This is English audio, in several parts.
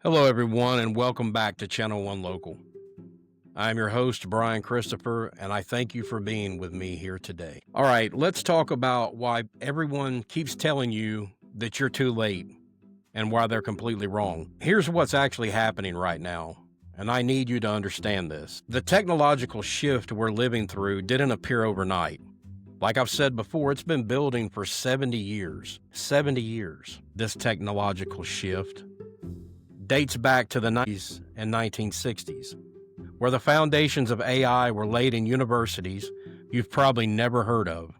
Hello, everyone, and welcome back to Channel One Local. I'm your host, Brian Christopher, and I thank you for being with me here today. All right, let's talk about why everyone keeps telling you that you're too late and why they're completely wrong. Here's what's actually happening right now, and I need you to understand this. The technological shift we're living through didn't appear overnight. Like I've said before, it's been building for 70 years. 70 years. This technological shift dates back to the 90s and 1960s, where the foundations of AI were laid in universities you've probably never heard of.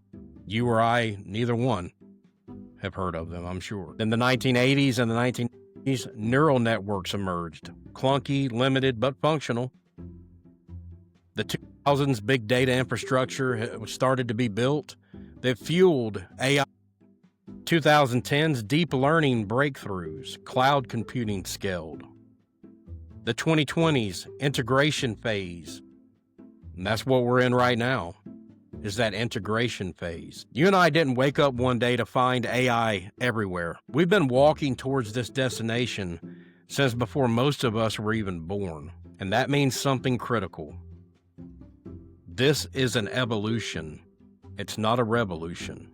You or I, neither one, have heard of them, I'm sure. In the 1980s and the 1990s, neural networks emerged, clunky, limited, but functional. The 2000s big data infrastructure started to be built that fueled AI. 2010's deep learning breakthroughs, cloud computing scaled. The 2020s integration phase, and that's what we're in right now, is that integration phase. You and I didn't wake up one day to find AI everywhere. We've been walking towards this destination since before most of us were even born, and that means something critical. This is an evolution. It's not a revolution.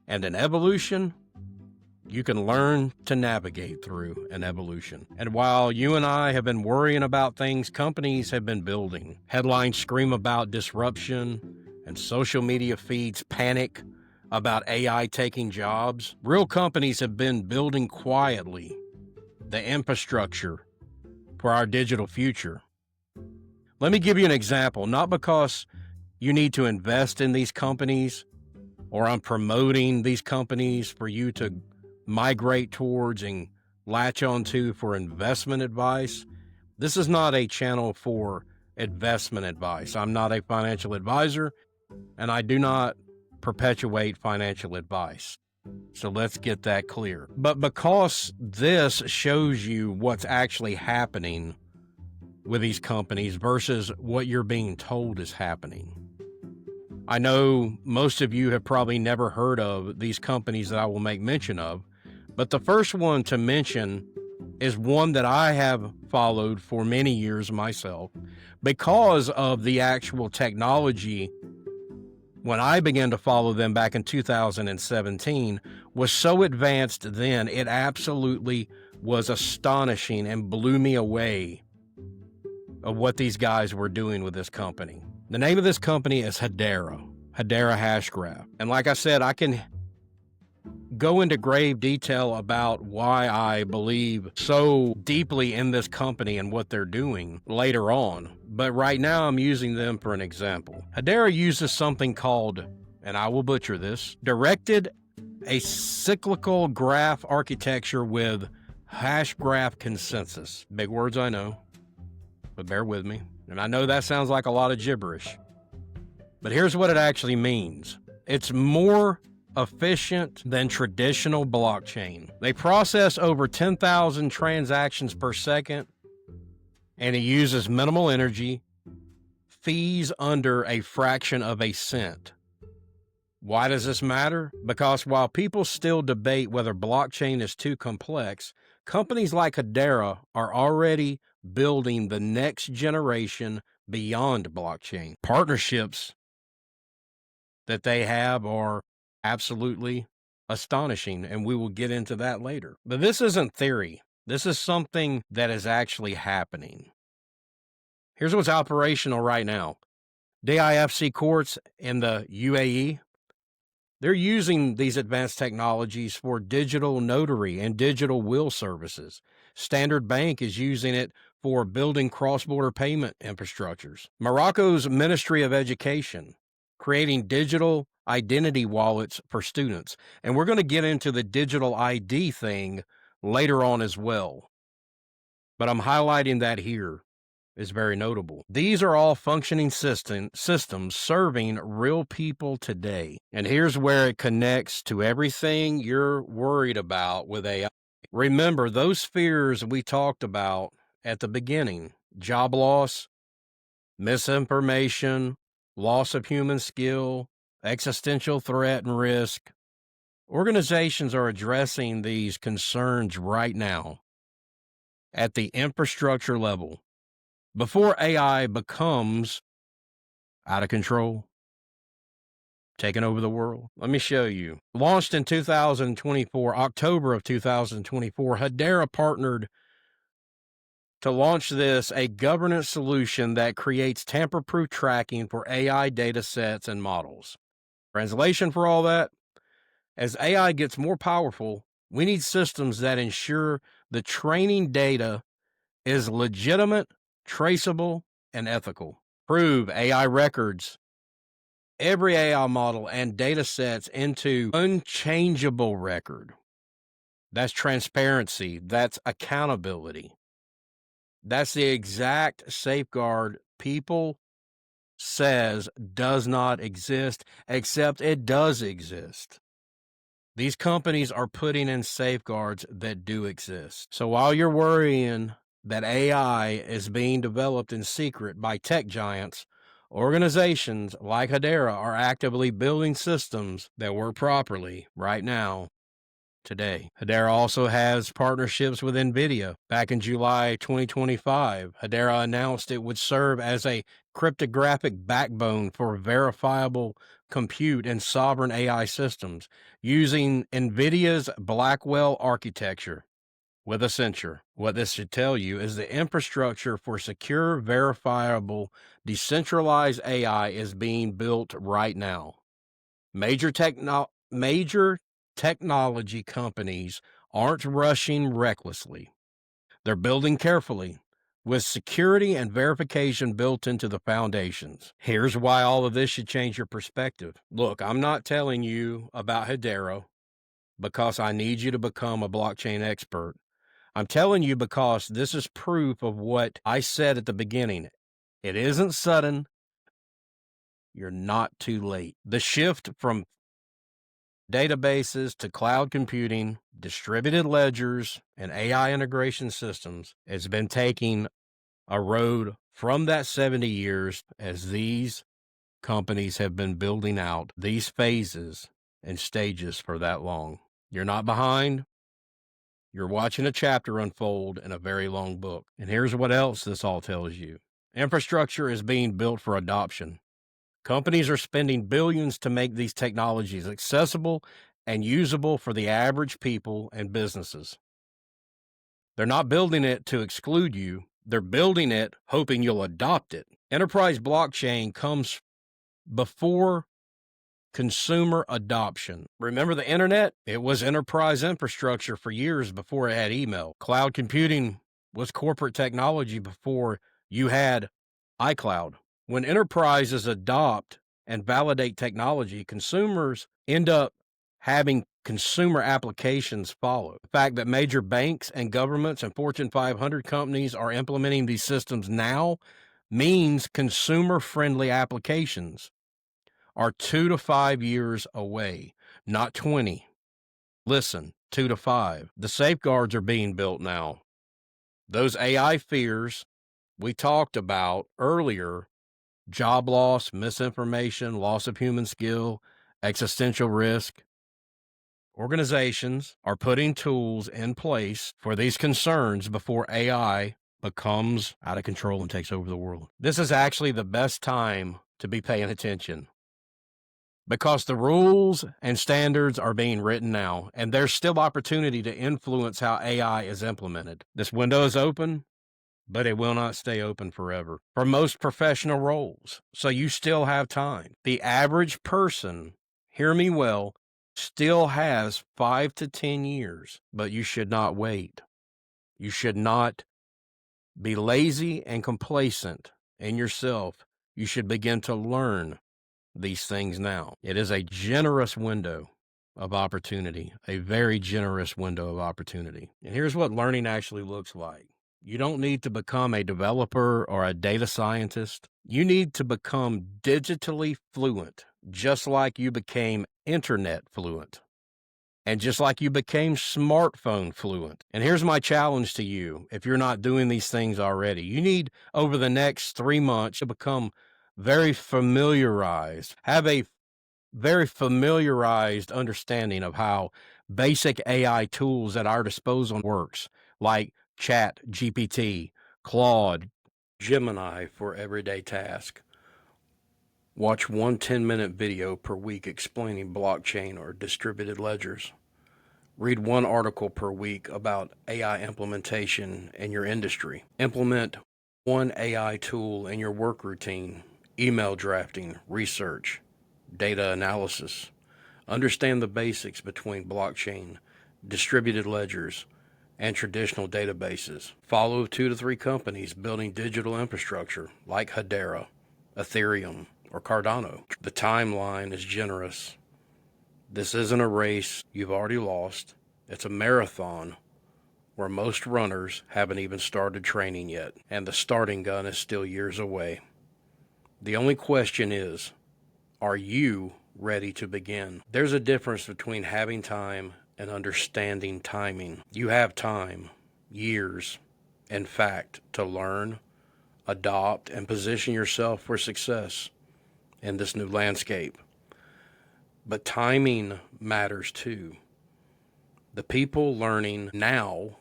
And an evolution, you can learn to navigate through an evolution. And while you and I have been worrying about things, companies have been building. Headlines scream about disruption, and social media feeds panic about AI taking jobs. Real companies have been building quietly the infrastructure for our digital future. Let me give you an example, not because you need to invest in these companies, or I'm promoting these companies for you to migrate towards and latch onto for investment advice. This is not a channel for investment advice. I'm not a financial advisor, and I do not perpetuate financial advice. So let's get that clear. But because this shows you what's actually happening with these companies versus what you're being told is happening. I know most of you have probably never heard of these companies that I will make mention of, but the first one to mention is one that I have followed for many years myself because of the actual technology. When I began to follow them back in 2017 was so advanced then, it absolutely was astonishing and blew me away of what these guys were doing with this company. The name of this company is Hedera Hashgraph. And like I said, I can go into grave detail about why I believe so deeply in this company and what they're doing later on. But right now I'm using them for an example. Hedera uses something called, and I will butcher this, directed acyclical graph architecture with hash graph consensus. Big words, I know, but bear with me. And I know that sounds like a lot of gibberish, but here's what it actually means. It's more efficient than traditional blockchain. They process over 10,000 transactions per second, and it uses minimal energy, fees under a fraction of a cent. Why does this matter? Because while people still debate whether blockchain is too complex, companies like Hedera are already building the next generation beyond blockchain. Partnerships that they have are absolutely astonishing, and we will get into that later. But this isn't theory. This is something that is actually happening. Here's what's operational right now. DIFC courts in the UAE, they're using these advanced technologies for digital notary and digital will services. Standard Bank is using it for building cross-border payment infrastructures. Morocco's Ministry of Education, creating digital identity wallets for students. And we're going to get into the digital ID thing later on as well. But I'm highlighting that here is very notable. These are all functioning systems serving real people today. And here's where it connects to everything you're worried about with AI. Remember those fears we talked about at the beginning: job loss, misinformation, loss of human skill, existential threat and risk. Organizations are addressing these concerns right now. at the infrastructure level before AI becomes out of control, taking over the world. Let me show you. Launched in 2024, October of 2024, Hedera partnered to launch this, a governance solution that creates tamper-proof tracking for AI data sets and models. Translation for all that, as AI gets more powerful, we need systems that ensure the training data is legitimate, traceable, and ethical. Prove AI records every AI model and data sets into unchangeable record. That's transparency. That's accountability. That's the exact safeguard people says does not exist, except it does exist. These companies are putting in safeguards that do exist. So while you're worrying that AI is being developed in secret by tech giants, organizations like Hedera are actively building systems that work properly right now, today. Hedera also has partnerships with NVIDIA. Back in July 2025, Hedera announced it would serve as a cryptographic backbone for verifiable compute and sovereign AI systems using NVIDIA's Blackwell architecture with Accenture. What this should tell you is the infrastructure for secure, verifiable, decentralized AI is being built right now. Major technology companies aren't rushing recklessly. They're building carefully, with security and verification built into the foundations. Here's why all of this should change your perspective. Look, I'm not telling you about Hedera because I need you to become a blockchain expert. I'm telling you because this is proof of what I said at the beginning. It isn't sudden. You're not too late. The shift from databases to cloud computing, distributed ledgers, and AI integration systems has been taking a road from that 70 years as these companies have been building out these phases and stages for that long. You're not behind. You're watching a chapter unfold in a very long book. And here's what else this all tells you. Infrastructure is being built for adoption. Companies are spending billions to make these technologies accessible and usable for the average people and businesses. They're not building it to exclude you. They're building it hoping you'll adopt it. Enterprise blockchain comes before consumer adoption. Remember the internet? It was enterprise infrastructure for years before it had email. Cloud computing was corporate technology before you had iCloud. When enterprises adopt and validate technology, consumers end up having consumer applications follow. The fact that major banks and governments and Fortune 500 companies are implementing these systems now means consumer-friendly applications are 2 to 5 years away, not 20. Listen, 2 to 5. The safeguards are being built now. Those AI fears we talked about earlier, job loss, misinformation, loss of human skill, existential risk, organizations are putting tools in place for these concerns before AI becomes out of control and takes over the world. This is actually the best time to be paying attention because the rules and standards are being written now, and there's still opportunity to influence how AI is implemented. This window is open, but it will not stay open forever for most professional roles. So you still have time. The average person, hear me well, still has 5 to 10 years, but you should not wait. You should not be lazy and complacent in yourself. You should begin to learn these things now. It is a generous window of opportunity, a very generous window of opportunity. And here's what learning actually looks like. You don't need to become a developer or a data scientist. You need to become digitally fluent, just like you became internet fluent, and just like you became smartphone fluent. And here's my challenge to you. If you're not doing these things already, you need over the next 3 months to become very familiarized, have a very familiarized understanding of how basic AI tools at our disposal works, like Chat GPT, Claude, Gemini for everyday tasks. Watch one 10-minute video per week explaining blockchain or distributed ledgers. Read one article per week about AI implementation in your industry. Implement one AI tool in your work routine: email drafting, research, data analysis. Understand the basics between blockchain, distributed ledgers, and traditional databases. Follow 2 to 3 companies building digital infrastructure like Hedera, Ethereum, or Cardano. The timeline is generous. This isn't a race you've already lost. It's a marathon where most runners haven't even started training yet, and the starting gun is still years away. The only question is, are you ready to begin? There's a difference between having time and understanding timing. You have time, years, in fact, to learn, adopt, and position yourself for success in this new landscape. But timing matters too. The people learning now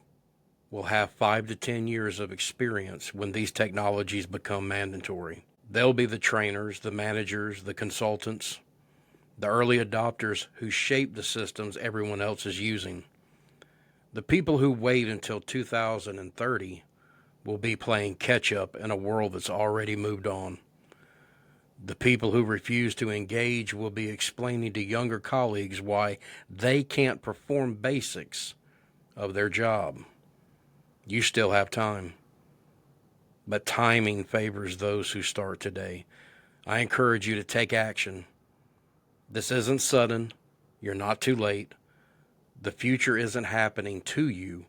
will have 5 to 10 years of experience when these technologies become mandatory. They'll be the trainers, the managers, the consultants, the early adopters who shape the systems everyone else is using. The people who wait until 2030 will be playing catch up in a world that's already moved on. The people who refuse to engage will be explaining to younger colleagues why they can't perform basics of their job. You still have time, but timing favors those who start today. I encourage you to take action. This isn't sudden. You're not too late. The future isn't happening to you.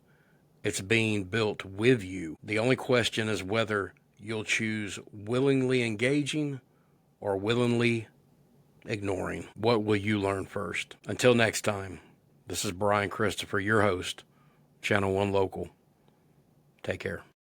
It's being built with you. The only question is whether you'll choose willingly engaging or willingly ignoring. What will you learn first? Until next time, this is Brian Christopher, your host, Channel 1 Local. Take care.